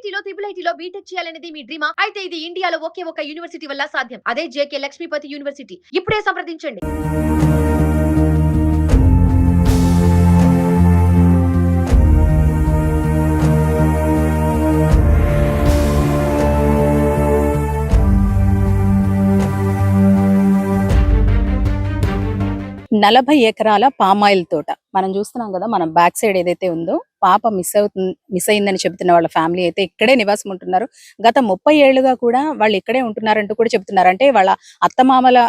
ఐఐటీలో IIITలో BTech చేయాలనేది మీ డ్రీమా? అయితే ఇది ఇండియాలో ఒకే ఒక యూనివర్సిటీ వల్ల సాధ్యం. అదే జేకే లక్ష్మీపతి యూనివర్సిటీ. ఇప్పుడే సంప్రదించండి. నలభై ఎకరాల పామాయిల్ తోట మనం చూస్తున్నాం కదా. మనం బ్యాక్ సైడ్ ఏదైతే ఉందో పాప మిస్ అయిందని చెబుతున్న వాళ్ళ ఫ్యామిలీ అయితే ఇక్కడే నివాసం ఉంటున్నారు. గత 30 ఏళ్లుగా కూడా వాళ్ళు ఇక్కడే ఉంటున్నారంటూ కూడా చెప్తున్నారు. అంటే వాళ్ళ అత్తమామల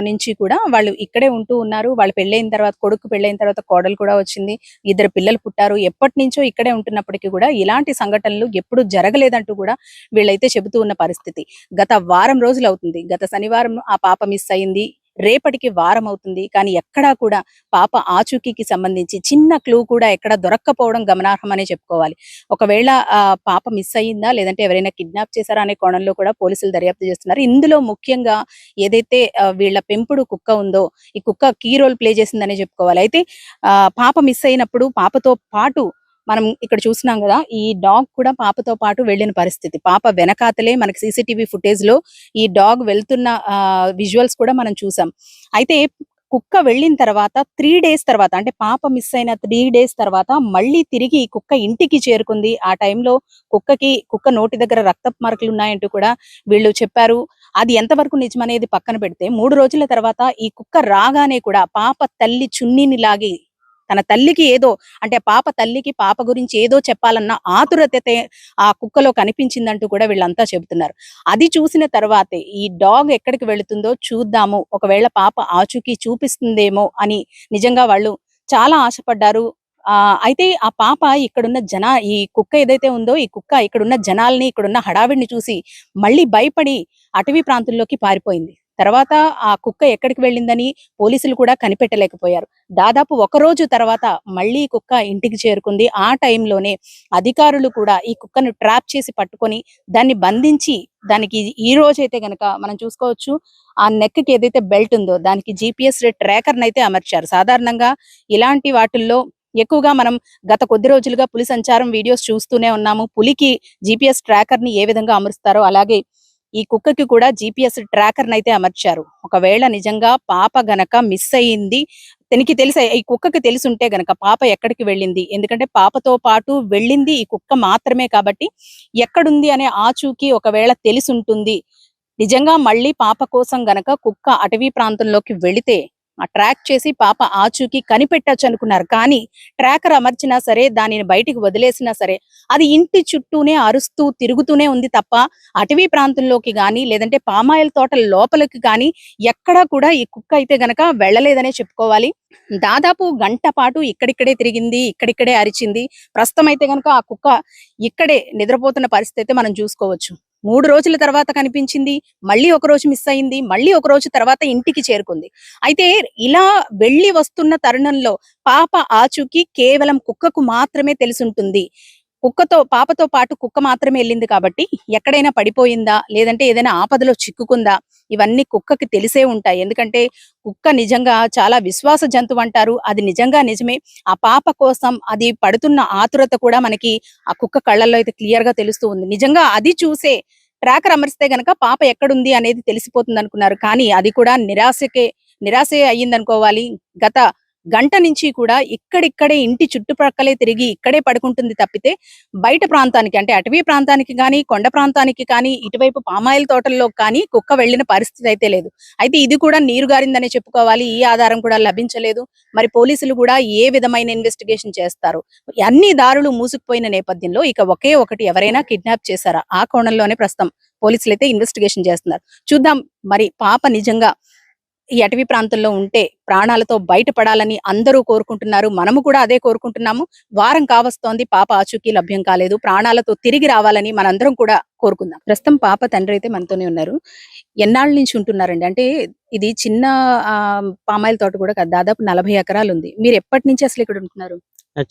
నుంచి కూడా వాళ్ళు ఇక్కడే ఉంటూ ఉన్నారు. వాళ్ళు పెళ్ళైన తర్వాత, కొడుకు పెళ్ళైన తర్వాత కోడలు కూడా వచ్చింది, 2 పిల్లలు పుట్టారు. ఎప్పటి నుంచో ఇక్కడే ఉంటున్నప్పటికీ కూడా ఇలాంటి సంఘటనలు ఎప్పుడు జరగలేదంటూ కూడా వీళ్ళైతే చెబుతూ ఉన్న పరిస్థితి. గత వారం రోజులు అవుతుంది. గత శనివారం ఆ పాప మిస్ అయింది, రేపటికి వారం అవుతుంది. కానీ ఎక్కడా కూడా పాప ఆచూకీకి సంబంధించి చిన్న క్లూ కూడా ఎక్కడ దొరక్కపోవడం గమనార్హమనే చెప్పుకోవాలి. ఒకవేళ పాప మిస్ అయ్యిందా, లేదంటే ఎవరైనా కిడ్నాప్ చేశారా అనే కోణంలో కూడా పోలీసులు దర్యాప్తు చేస్తున్నారు. ఇందులో ముఖ్యంగా ఏదైతే వీళ్ళ పెంపుడు కుక్క ఉందో, ఈ కుక్క కీ రోల్ ప్లే చేసిందనే చెప్పుకోవాలి. అయితే పాప మిస్ అయినప్పుడు పాపతో పాటు మనం ఇక్కడ చూస్తున్నాం కదా, ఈ డాగ్ కూడా పాపతో పాటు వెళ్ళిన పరిస్థితి. పాప వెనకాతలే మనకి సీసీటీవీ ఫుటేజ్ లో ఈ డాగ్ వెళ్తున్న విజువల్స్ కూడా మనం చూసాం. అయితే కుక్క వెళ్ళిన తర్వాత 3 డేస్ తర్వాత, అంటే పాప మిస్ అయిన 3 డేస్ తర్వాత మళ్ళీ తిరిగి కుక్క ఇంటికి చేరుకుంది. ఆ టైంలో కుక్క నోటి దగ్గర రక్తపు మార్కులు ఉన్నాయంటూ కూడా వీళ్ళు చెప్పారు. అది ఎంతవరకు నిజమనేది పక్కన పెడితే 3 రోజుల తర్వాత ఈ కుక్క రాగానే కూడా పాప తల్లి చున్నీని లాగి తన తల్లికి ఏదో, అంటే పాప తల్లికి పాప గురించి ఏదో చెప్పాలన్న ఆతురతే ఆ కుక్కలో కనిపించిందంటూ కూడా వీళ్ళంతా చెబుతున్నారు. అది చూసిన తర్వాతే ఈ డాగ్ ఎక్కడికి వెళుతుందో చూద్దాము, ఒకవేళ పాప ఆచూకీ చూపిస్తుందేమో అని నిజంగా వాళ్ళు చాలా ఆశపడ్డారు. అయితే ఆ పాప ఈ కుక్క ఏదైతే ఉందో, ఈ కుక్క ఇక్కడున్న జనాల్ని, ఇక్కడున్న హడావిడిని చూసి మళ్ళీ భయపడి అటవీ ప్రాంతంలోకి పారిపోయింది. తర్వాత ఆ కుక్క ఎక్కడికి వెళ్ళిందని పోలీసులు కూడా కనిపెట్టలేకపోయారు. దాదాపు 1 రోజు తర్వాత మళ్ళీ కుక్క ఇంటికి చేరుకుంది. ఆ టైంలోనే అధికారులు కూడా ఈ కుక్కను ట్రాప్ చేసి పట్టుకొని దాన్ని బంధించి, దానికి ఈ రోజైతే గనక మనం చూసుకోవచ్చు, ఆ నెక్ కి ఏదైతే బెల్ట్ ఉందో దానికి GPS ట్రాకర్ నైతే అమర్చారు. సాధారణంగా ఇలాంటి వాటిల్లో ఎక్కువగా మనం గత కొద్ది రోజులుగా పులి సంచారం వీడియోస్ చూస్తూనే ఉన్నాము. పులికి GPS ట్రాకర్ ని ఏ విధంగా అమరుస్తారో అలాగే ఈ కుక్కకి కూడా GPS ట్రాకర్ నైతే అమర్చారు. ఒకవేళ నిజంగా పాప గనక మిస్ అయ్యింది, ఈ కుక్కకి తెలిసుంటే గనక పాప ఎక్కడికి వెళ్ళింది, ఎందుకంటే పాపతో పాటు వెళ్ళింది ఈ కుక్క మాత్రమే కాబట్టి ఎక్కడుంది అనే ఆచూకీ ఒకవేళ తెలిసుంటుంది. నిజంగా మళ్ళీ పాప కోసం గనక కుక్క అటవీ ప్రాంతంలోకి వెళితే ఆ ట్రాక్ చేసి పాప ఆచూకీ కనిపెట్టచ్చు అనుకున్నారు. కానీ ట్రాకర్ అమర్చినా సరే, దానిని బయటికి వదిలేసినా సరే, అది ఇంటి చుట్టూనే అరుస్తూ తిరుగుతూనే ఉంది తప్ప అటవీ ప్రాంతంలోకి గాని, లేదంటే పామాయిల్ తోటల లోపలికి కానీ ఎక్కడా కూడా ఈ కుక్క అయితే గనక వెళ్ళలేదనే చెప్పుకోవాలి. దాదాపు గంట పాటు ఇక్కడిక్కడే తిరిగింది, ఇక్కడిక్కడే అరిచింది. ప్రస్తుతం అయితే గనక ఆ కుక్క ఇక్కడే నిద్రపోతున్న పరిస్థితి అయితే మనం చూసుకోవచ్చు. 3 రోజుల తర్వాత కనిపించింది, మళ్ళీ 1 రోజు మిస్ అయింది, మళ్ళీ 1 రోజు తర్వాత ఇంటికి చేరుకుంది. అయితే ఇలా వెళ్ళి వస్తున్న తరుణంలో పాప ఆచూకీ కేవలం కుక్కకు మాత్రమే తెలిసుంటుంది. పాపతో పాటు కుక్క మాత్రమే వెళ్ళింది కాబట్టి ఎక్కడైనా పడిపోయిందా, లేదంటే ఏదైనా ఆపదలో చిక్కుకుందా, ఇవన్నీ కుక్కకి తెలిసే ఉంటాయి. ఎందుకంటే కుక్క నిజంగా చాలా విశ్వాస జంతువు అంటారు. అది నిజంగా నిజమే. ఆ పాప కోసం అది పడుతున్న ఆతురత కూడా మనకి ఆ కుక్క కళ్ళల్లో అయితే క్లియర్ గా తెలుస్తూ ఉంది. నిజంగా అది చూసే ట్రాకర్ అమరిస్తే గనక పాప ఎక్కడుంది అనేది తెలిసిపోతుంది అనుకున్నారు. కానీ అది కూడా నిరాశే అయ్యిందనుకోవాలి. గత గంట నుంచి కూడా ఇక్కడిక్కడే ఇంటి చుట్టుపక్కలే తిరిగి ఇక్కడే పడుకుంటుంది తప్పితే బయట ప్రాంతానికి, అంటే అటవీ ప్రాంతానికి కానీ, కొండ ప్రాంతానికి కానీ, ఇటువైపు పామాయిల్ తోటల్లో కానీ కుక్క వెళ్ళిన పరిస్థితి అయితే లేదు. అయితే ఇది కూడా నీరు గారిందనే చెప్పుకోవాలి. ఈ ఆధారం కూడా లభించలేదు. మరి పోలీసులు కూడా ఏ విధమైన ఇన్వెస్టిగేషన్ చేస్తారు? అన్ని దారులు మూసుకుపోయిన నేపథ్యంలో ఇక ఒకే ఒకటి, ఎవరైనా కిడ్నాప్ చేశారా, ఆ కోణంలోనే ప్రస్తుతం పోలీసులు అయితే ఇన్వెస్టిగేషన్ చేస్తున్నారు. చూద్దాం, మరి పాప నిజంగా ఈ అటవీ ప్రాంతంలో ఉంటే ప్రాణాలతో బయటపడాలని అందరూ కోరుకుంటున్నారు. మనము కూడా అదే కోరుకుంటున్నాము. వారం కావస్తోంది, పాప ఆచూకీ లభ్యం కాలేదు. ప్రాణాలతో తిరిగి రావాలని మనందరం కూడా కోరుకుందాం. ప్రస్తుతం పాప తండ్రి అయితే మనతోనే ఉన్నారు. ఎన్నాళ్ళ నుంచి ఉంటున్నారండి? అంటే ఇది చిన్న పామాయిల్ తోట కూడా కాదు, దాదాపు 40 ఎకరాలు ఉంది. మీరు ఎప్పటి నుంచి అసలు ఇక్కడ ఉంటున్నారు?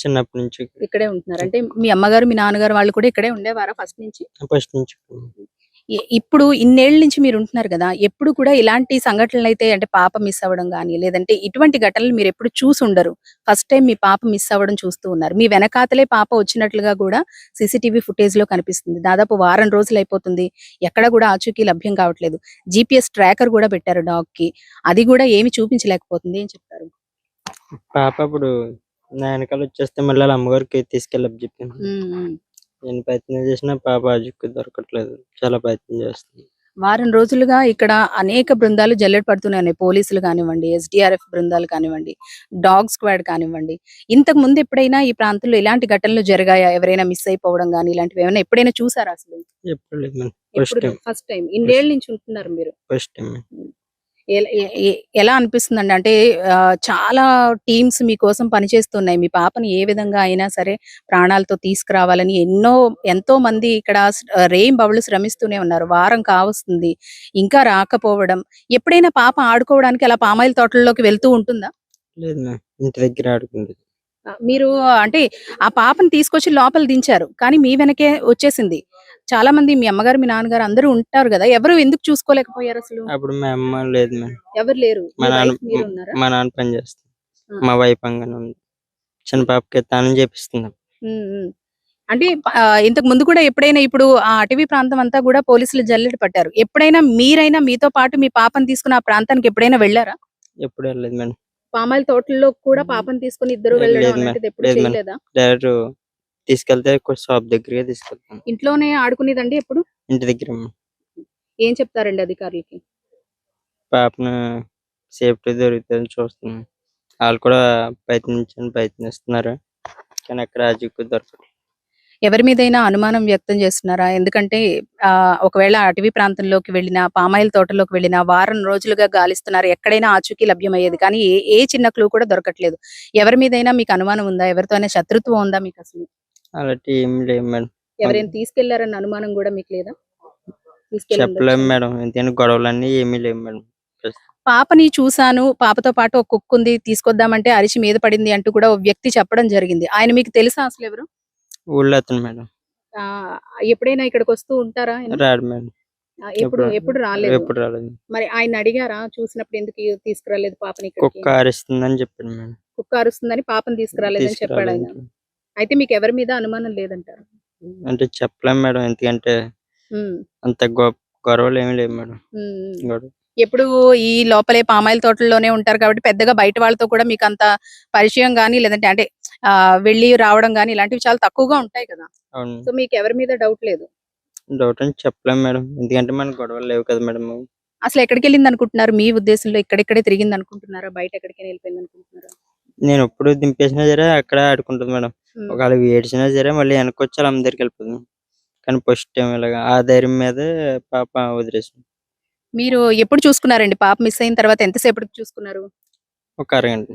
చిన్నప్పటి నుంచి ఇక్కడే ఉంటున్నారు. అంటే మీ అమ్మగారు, మీ నాన్నగారు వాళ్ళు కూడా ఇక్కడే ఉండేవారా ఫస్ట్ నుంచి? ఫస్ట్ నుంచి ఇప్పుడు ఇన్నేళ్ల నుంచి మీరు ఉంటున్నారు కదా! ఎప్పుడు కూడా ఇలాంటి సంఘటనలైతే అంటే పాప మిస్ అవ్వడం గాని, లేదంటే ఇటువంటి ఘటనలు మీరెప్పుడు చూసుండరు. ఫస్ట్ టైమ్ మీ పాప మిస్ అవ్వడం చూస్తూ ఉన్నారు. మీ వెనకాతలే పాప వచ్చినట్లుగా కూడా సీసీటీవీ ఫుటేజ్‌లో కనిపిస్తుంది. దాదాపు వారం రోజులైపోతుంది. ఎక్కడ కూడా ఆచూకీ లభ్యం కావట్లేదు. జీపీఎస్ ట్రాకర్ కూడా పెట్టారు డాగ్‌కి. అది కూడా ఏమి చూపించలేకపోతుంది. ఏం చెప్తారు? పాప అప్పుడు నా వెనకాల వచ్చేస్తే మళ్ళీ వాళ్ళ అమ్మగారికి తీసుకెళ్ళని చెప్పింది. హ్మ్. హ్మ్. నేను ప్రయత్నం చేసినా పాప ఆచూకీ దొరకట్లేదు. చాలా ప్రయత్నం చేస్తుంది. వారం రోజులుగా ఇక్కడ అనేక బృందాలు జల్లెడ పడుతూనే ఉన్నాయి. పోలీసులు కానివ్వండి, ఎస్‌డీఆర్‌ఎఫ్ బృందాలు కానివ్వండి, డాగ్ స్క్వాడ్ కానివ్వండి. ఇంతకు ముందు ఎప్పుడైనా ఈ ప్రాంతంలో ఇలాంటి ఘటనలు జరిగాయా? ఎవరైనా మిస్ అయిపోవడం గాని ఇలాంటివి ఏమైనా ఎప్పుడైనా చూసారా అసలు? ఎప్పుడు లేదు మేడం. ఫస్ట్ ఎప్పుడు టైం. First time. ఇన్నేళ్ల నుంచి ఉంటున్నారు మీరు. First time. ఎలా అనిపిస్తుందండి? అంటే చాలా టీమ్స్ మీకోసం పనిచేస్తున్నాయి. మీ పాపని ఏ విధంగా అయినా సరే ప్రాణాలతో తీసుకురావాలని ఎంతో మంది ఇక్కడ రేయింబవళ్ళు శ్రమిస్తూనే ఉన్నారు. వారం కావస్తుంది. ఇంకా రాకపోవడం. ఎప్పుడైనా పాప ఆడుకోవడానికి అలా పామాయిల్ తోటల్లోకి వెళ్తూ ఉంటుందా? లేదు మేడం. ఇంటి దగ్గర ఆడుకుంది. మీరు అంటే ఆ పాపని తీసుకొచ్చి లోపల దించారు. కానీ మీ వెనకే వచ్చేసింది. చాలా మంది మీ అమ్మగారు, మీ నాన్నగారు అందరూ ఉంటారు గదా! ఎవరు ఎందుకు చూసుకోలేకపోయారసలు? అప్పుడు మా అమ్మ లేదు మేడం. ఎవరు లేరు. మా మీ నాన్న వైఫ్ మీరున్నారా? మా నాన్న పని చేస్తారు. ఆ! మా వైఫ్ అంగనే ఉంది. చిన్న పాపకి తానం చేపిస్తుంది. హ్మ్. హ్మ్. అంటే ఇంతకు ముందు కూడా ఎప్పుడైనా ఇప్పుడు ఆ అటవీ ప్రాంతం అంతా గూడా పోలీసులు జల్లెడ పట్టారు. ఎప్పుడైనా మీరైనా మీతో పాటు మీ పాపని తీసుకొని ఆ ప్రాంతానికి ఎప్పుడైనా వెళ్లారా? ఎప్పుడు వెళ్ళలేదు మేడం. పామాయిల్ తోటల్లో కూడా పాపని తీసుకొని ఇద్దరు వెళ్ళడం లేదు మేడం. అలాంటిది ఎప్పుడు లేదు మేడం. చేయలేదా? డైరెక్ట్ తీసుకెళ్తే షాప్ దగ్గరికి తీసుకెళ్తాం. ఇంట్లోనే ఆడుకునేదండి ఎప్పుడు? ఇంటి దగ్గర మేడం. ఏం చెప్తారండి అధికారులకి? పాపను సేఫ్టీ దొరుకుతదని చూస్తున్నాం. ఆళ్ళు కూడా ప్రయత్నిస్తున్నారు. కానీ ఎక్కడ ఆచూకీ దొరకట్లేదు. ఎవరి మీదైనా అనుమానం వ్యక్తం చేస్తున్నారా? ఎందుకంటే ఒకవేళ అటవీ ప్రాంతంలోకి వెళ్ళినా, పామాయిల్ తోటలోకి వెళ్ళినా వారం రోజులుగా గాలిస్తున్నారు. ఎక్కడైనా ఆచూకీ లభ్యమయ్యేది. కానీ ఏ చిన్న క్లూ కూడా దొరకట్లేదు. ఎవరి మీదైనా మీకు అనుమానం ఉందా? ఎవరితో అయినా శత్రుత్వం ఉందా మీకసలు? అలాంటివి ఏమి లేవు మేడం. ఎవరైనా తీసుకెళ్లారన్న అనుమానం గూడా మీకు లేదా? చెప్పలేము తీసుకెళ్ళుండొచ్చని. మేడం. ఎందుకంటే గొడవలన్నీ ఏమీ లేవు మేడం. పాపని చూసాను. పాపతో పాటు ఒక కుక్కుంది. తీసుకొద్దామంటే అరిచి మీద పడింది అంటూ కూడా ఓ వ్యక్తి చెప్పడం జరిగింది. ఆయన మీకు తెలుసా అసలెవరు? ఊళ్ళో అతను మేడం. ఆహ్, ఎప్పుడైనా ఇక్కడికొస్తూ ఉంటారా ఆయన? రాడు మేడం. ఎప్పుడు ఎప్పుడు రాలేదు. ఎప్పుడు రాలేదు. మరి ఆయన్నడిగారా? చూసినప్పుడు ఎందుకు తీసుకురాలేదు పాపని ఇక్కడికి? కుక్క అరుస్తుందని చెప్పాడు మేడం. కుక్క అరుస్తుందని పాపని తీసుకురాలేదని చెప్పాడాయన. తీసుకురాలేదు. అయితే మీకెవరి మీద అనుమానం లేదంటారు. అంటే చెప్పలేం మేడం. ఎందుకంటే హ్మ్. అంత గొడవలు ఏమి లేవు మేడం. హ్మ్. హ్మ్. గొడవ ఎప్పుడు ఈ లోపలే పామాయిల్ తోటల్లోనే ఉంటారు కాబట్టి పెద్దగా బయట వాళ్ళతో కూడా మీకంత పరిచయం గాని, లేదంటే అంటే వెళ్లి రావడం గాని ఇలాంటివి చాలా తక్కువగా ఉంటాయి కదా! అవును. సో, మీకెవరి మీద డౌట్ లేదు. డౌట్ అని చెప్పలేం మేడం. ఎందుకంటే మనకు గొడవలు లేవు కదా మేడం. అసలెక్కడికెళ్ళిందనుకుంటున్నారు? మీ ఉద్దేశంలో ఇక్కడిక్కడే తిరిగిందనుకుంటున్నారా? బయట ఎక్కడికైనా ఎళ్ళిపోయిందనుకుంటున్నారా? నేను ఎప్పుడు దింపేసినా సరే అక్కడే ఆడుకుంటది మేడం. హ్మ్. ఒకవేళ ఏడ్చినా సరే మళ్ళీ వెనక్కొచ్చి వాళ్ళ అమ్మ దగ్గరికెళ్ళిపోతుంది. కానీ ఫస్ట్ టైమ్ ఇలాగ ఆ ధైర్యం మీదే పాప వదిలేసింది. మీరు ఎప్పుడు చూసుకున్నారండి? పాప మిస్ అయిన తర్వాత ఎంత సేపటికి చూసుకున్నారు? ఒక అరగంట.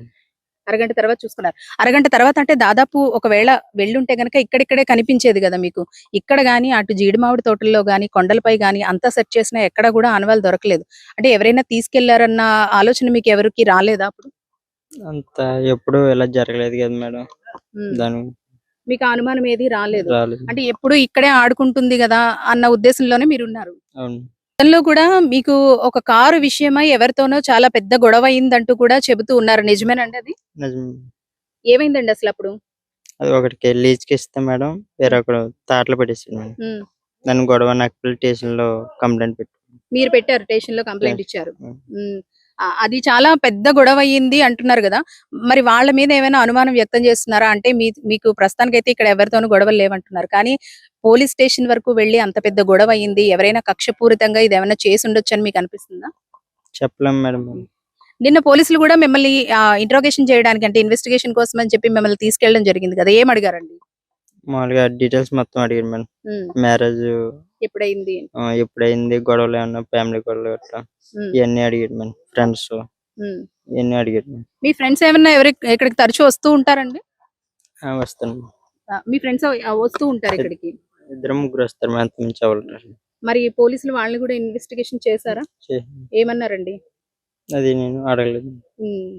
అరగంట తర్వాత చూసుకున్నారు. అరగంట తర్వాత అంటే దాదాపు ఒకవేళ వెళ్ళుంటే గనక ఇక్కడిక్కడే కనిపించేది గదా మీకు. ఇక్కడ గాని, అటు జీడిమామిడి తోటల్లో గాని, కొండలపై గాని అంతా సెర్చ్ చేసినా ఎక్కడ గూడా ఆనవాళ్ళు దొరకలేదు. అంటే ఎవరైనా తీసుకెళ్లారన్న ఆలోచన మీకెవరికీ రాలేదా అప్పుడు? అంత ఎప్పుడు ఇలా జరగలేదు కదా మేడం. హ్మ్. దాని మీకు ఆ అనుమానం ఏది రాలేదు. రాలేదు. అంటే ఎప్పుడు ఇక్కడే ఆడుకుంటుంది గదా అన్న ఉద్దేశంలోనే మీరున్నారు. అవును. గతంలో కూడా మీకు ఒక కారు విషయమై ఎవరితోనో చాలా పెద్ద గొడవ అయిందంటూ కూడా చెబుతూ ఉన్నారు. నిజమేనండి అది? నిజం. ఏమైందండి అసలప్పుడు? అది ఒకడికి లీజ్‌కి ఇస్తే మేడం హ్మ్. వేరొకడు తాటలు పెట్టేసాడు మేడం. హ్మ్. దాని గొడవ నక్సల్ స్టేషన్‌లో కంప్లెయింట్ పెట్టాను. మీరు పెట్టారు. స్టేషన్‌లో కంప్లెయింట్ స్టేషన్ ఇచ్చారు. హ్మ్. హ్మ్. అది చాలా పెద్ద గొడవయింది అంటున్నారు గదా! మరి వాళ్ళ మీద ఏమైనా అనుమానం వ్యక్తం చేస్తున్నారా? అంటే మీకు ప్రస్తుతానికైతే ఇక్కడ ఎవరితోనూ గొడవలు లేవంటున్నారు. కానీ పోలీస్ స్టేషన్ వరకు వెళ్లి అంత పెద్ద గొడవయింది. ఎవరైనా కక్షపూరితంగా ఇదేమన్నా చేసుండొచ్చని మీకనిపిస్తుందా? చెప్పలేం మేడం. హ్మ్. నిన్న పోలీసులు గూడా మిమ్మల్ని ఇంట్రోగేషన్ చేయడానికి అంటే ఇన్వెస్టిగేషన్ కోసం అని చెప్పి మిమ్మల్ని తీసుకెళ్ళడం జరిగింది గదా! ఏమడిగారండి? మామూలుగా డీటెయిల్స్ మొత్తం అడిగారు మేడం. హ్మ్. మ్యారేజ్ ఎప్పుడయింది? ఎప్పుడయింది, గొడవలేమన్నా ఫ్యామిలీ గొడవలు గట్రా హ్మ్. ఇయన్నీ అడిగారు మేడం. ఫ్రెండ్స్ హ్మ్. ఇయన్నీ అడిగారు మేడం. మీ ఫ్రెండ్స్ ఏమన్నా ఇక్కడికి తరచూ వస్తూ ఉంటారండి? వస్తాను. మీ ఫ్రెండ్స్ వస్తూ ఉంటారు ఇద్ ఇక్కడికి. ఇద్దరు ముగ్గురు వస్తారు మేడం. అంతకుమించి ఎవరు రారు. మరి పోలీసులు వాళ్ళని గూడా ఇన్వెస్టిగేషన్ చేసారా? చే ఏమన్నారండి? అది నేను అడగలేదు. హ్మ్.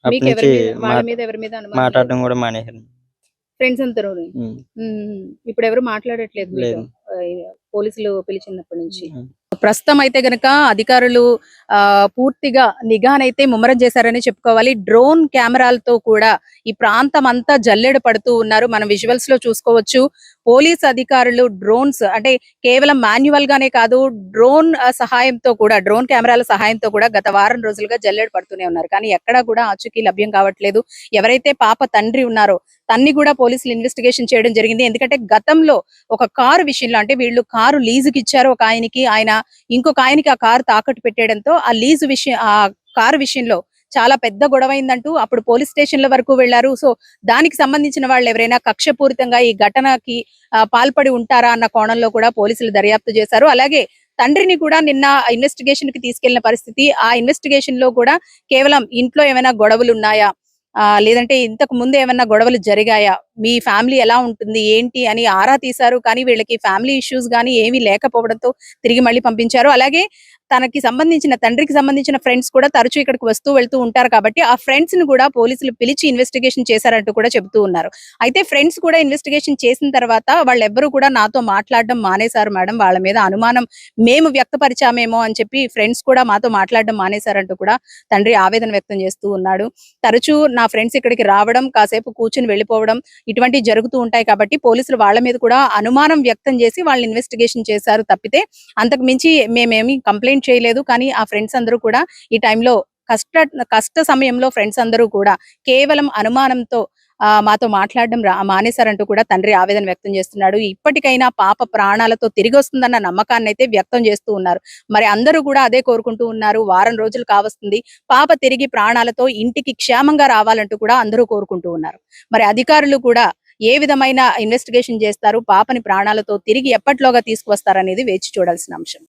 అప్పటి మీకెవరి నుంచి మీద వాళ్ళ మీద ఎవరి మీద అనుమానం లేదు. మాట్లాడడం కూడా మానేశాను. ఫ్రెండ్స్ అందరూని. హ్మ్. హ్మ్. ఇప్పుడెవరు మాట్లాడట్లేదు మీతో. లేదు. ఆహ్, పోలీసులు పిలిచినప్పటి నుంచి. ప్రస్తుతం అయితే గనక అధికారులు పూర్తిగా నిఘానైతే ముమ్మరం చేశారని చెప్పుకోవాలి. డ్రోన్ కెమెరాలతో కూడా ఈ ప్రాంతం అంతా జల్లెడ పడుతూ ఉన్నారు. మనం విజువల్స్ లో చూసుకోవచ్చు. పోలీస్ అధికారులు డ్రోన్స్ అంటే కేవలం మాన్యువల్ గానే కాదు, డ్రోన్ సహాయంతో కూడా, డ్రోన్ కెమెరాల సహాయంతో కూడా గత వారం రోజులుగా జల్లెడ పడుతూనే ఉన్నారు. కానీ ఎక్కడా కూడా ఆచూకీ లభ్యం కావట్లేదు. ఎవరైతే పాప తండ్రి ఉన్నారో తన్ని కూడా పోలీసులు ఇన్వెస్టిగేషన్ చేయడం జరిగింది. ఎందుకంటే గతంలో ఒక కారు విషయంలో, అంటే వీళ్ళు కారు లీజుకి ఇచ్చారు ఒక ఆయనకి, ఆయన ఇంకొక ఆయనకి ఆ కారు తాకట్టు పెట్టేయడంతో ఆ లీజు విషయం, ఆ కారు విషయంలో చాలా పెద్ద గొడవైందంటూ అప్పుడు పోలీస్ స్టేషన్ల వరకు వెళ్లారు. సో దానికి సంబంధించిన వాళ్ళు ఎవరైనా కక్షపూరితంగా ఈ ఘటనకి పాల్పడి ఉంటారా అన్న కోణంలో కూడా పోలీసులు దర్యాప్తు చేశారు. అలాగే తండ్రిని కూడా నిన్న ఇన్వెస్టిగేషన్ కి తీసుకెళ్లిన పరిస్థితి. ఆ ఇన్వెస్టిగేషన్ లో కూడా కేవలం ఇంట్లో ఏమైనా గొడవలు ఉన్నాయా, లేదంటే ఇంతకు ముందు ఏమన్నా గొడవలు జరిగాయా, మీ ఫ్యామిలీ ఎలా ఉంటుంది ఏంటి అని ఆరా తీశారు. కానీ వీళ్ళకి ఫ్యామిలీ ఇష్యూస్ గానీ ఏమీ లేకపోవడంతో తిరిగి మళ్ళీ పంపించారు. అలాగే తనకి సంబంధించిన, తండ్రికి సంబంధించిన ఫ్రెండ్స్ కూడా తరచూ ఇక్కడికి వస్తూ వెళ్తూ ఉంటారు కాబట్టి ఆ ఫ్రెండ్స్ ని కూడా పోలీసులు పిలిచి ఇన్వెస్టిగేషన్ చేశారంటూ కూడా చెబుతూ ఉన్నారు. అయితే ఫ్రెండ్స్ కూడా ఇన్వెస్టిగేషన్ చేసిన తర్వాత వాళ్ళెవ్వరూ కూడా నాతో మాట్లాడడం మానేశారు మేడం, వాళ్ళ మీద అనుమానం మేము వ్యక్తపరిచామేమో అని చెప్పి ఫ్రెండ్స్ కూడా మాతో మాట్లాడడం మానేశారంటూ కూడా తండ్రి ఆవేదన వ్యక్తం చేస్తూ ఉన్నాడు. తరచూ నా ఫ్రెండ్స్ ఇక్కడికి రావడం, కాసేపు కూర్చుని వెళ్ళిపోవడం ఇటువంటివి జరుగుతూ ఉంటాయి కాబట్టి పోలీసులు వాళ్ళ మీద కూడా అనుమానం వ్యక్తం చేసి వాళ్ళు ఇన్వెస్టిగేషన్ చేశారు తప్పితే అంతకు మించి మేమేమి కంప్లైంట్ చేయలేదు. కానీ ఆ ఫ్రెండ్స్ అందరూ కూడా ఈ టైంలో కష్ట సమయంలో ఫ్రెండ్స్ అందరూ కూడా కేవలం అనుమానంతో మాతో మాట్లాడడం మానేశారంటూ కూడా తండ్రి ఆవేదన వ్యక్తం చేస్తున్నాడు. ఇప్పటికైనా పాప ప్రాణాలతో తిరిగి వస్తుందన్న నమ్మకాన్ని అయితే వ్యక్తం చేస్తూ ఉన్నారు. మరి అందరూ కూడా అదే కోరుకుంటూ ఉన్నారు. వారం రోజులు కావస్తుంది, పాప తిరిగి ప్రాణాలతో ఇంటికి క్షేమంగా రావాలంటూ కూడా అందరూ కోరుకుంటూ ఉన్నారు. మరి అధికారులు కూడా ఏ విధమైన ఇన్వెస్టిగేషన్ చేస్తారు, పాపని ప్రాణాలతో తిరిగి ఎప్పట్లోగా తీసుకువస్తారనేది వేచి చూడాల్సిన అంశం.